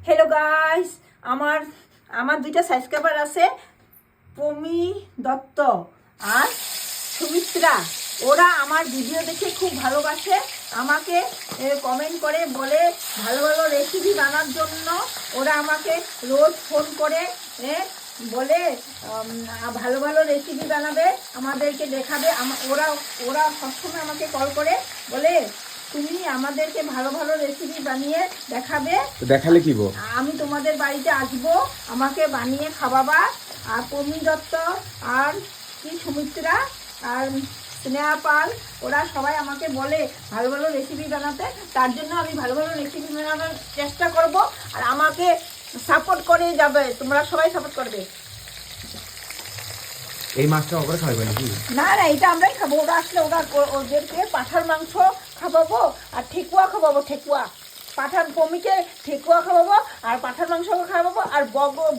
Hello guys, আমার আমার দুইটা সাবস্ক্রাইবার আছে, পমি দত্ত আর সুমিত্রা। ওরা আমার ভিডিও দেখে খুব ভালোবাসে, আমাকে কমেন্ট করে বলে ভালো ভালো রেসিপি বানার জন্য। ওরা আমাকে রোজ ফোন করে বলে ভালো ভালো রেসিপি বানাবে, আমাদেরকে দেখাবে। ওরা ওরা সবসময় আমাকে কল করে বলে তুমি আমাদেরকে ভালো ভালো রেসিপি বানিয়ে দেখাবে। দেখালে কি গো? আমি তোমাদের বাড়িতে আসবো, আমাকে বানিয়ে খাওয়াবা। আর পমি দত্ত আর কি সুমিত্রা আর স্নেহা পাল, ওরা সবাই আমাকে বলে ভালো ভালো রেসিপি বানাতে। তার জন্য আমি ভালো ভালো রেসিপি বানানোর চেষ্টা করব, আর আমাকে সাপোর্ট করে যাবে, তোমরা সবাই সাপোর্ট করবে। এই মাছটা ওপরে খাওয়াবে নাকি? না না, এটা আমরাই খাবো। ওরা আসলে ওদেরকে পাঠার মাংস খাওয়াবো আর ঠেকুয়া খাওয়াবো। ঠেকুয়া পাঠার পমিকে ঠেকুয়া খাওয়াবো আর পাঠার মাংস খাওয়াবো আর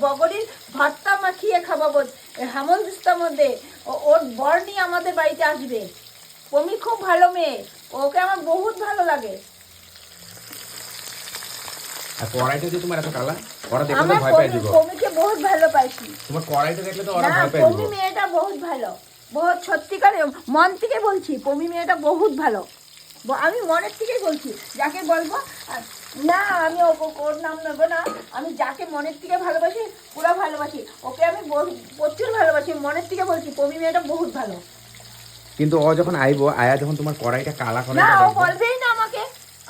বগরির ভর্তা মাখিয়ে খাওয়াবো হেমন্তিস্তার মধ্যে। ওর বর নিয়ে আমাদের বাড়িতে আসবে। পমি খুব ভালো মেয়ে, ওকে আমার বহুত ভালো লাগে। আর কড়াইটা যে তোমার এত কালা, ওরা দেখলে তো আমার ভয় পেয়ে যাবে। পমিকে বহুত ভালো পাইছি। তোমার কড়াইটা দেখলে তো ওরা না, ভয় পেয়ে পমি যাবে। মেয়েটা বহুত ভালো, বহুত সত্যিকারে মন থেকে বলছি। পমি মেয়েটা বহুত ভালো, আমি মনের থেকেই বলছি। যাকে বলবো না, আমি ওর নাম নেবো না। আমি যাকে মনের থেকে ভালোবাসি পুরো ভালোবাসি, ওকে আমি প্রচুর ভালোবাসি, মনের থেকে বলছি। পমি মেয়েটা বহুত ভালো। কিন্তু ও যখন আইবো, আয়া যখন তোমার কড়াইটা কালা করে না, ও বলবেই না আমাকে।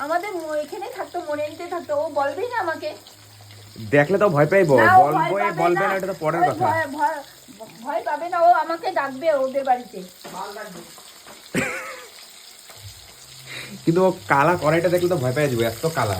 আমাদের এখানে থাকতো, মনে নিতে থাকতো, ও বলবেই না আমাকে। দেখলে তো ভয় পাইবো। না, ও বলবো ভয় পাবে বলবে না, না, এটা তো পরের ওই কথা। ভয় পাবে না। ও আমাকে ডাকবে ওদের বাড়িতে। কিন্তু ও কালা কড়াইটা দেখলে তো ভয় পেয়ে যাবে, এত কালা।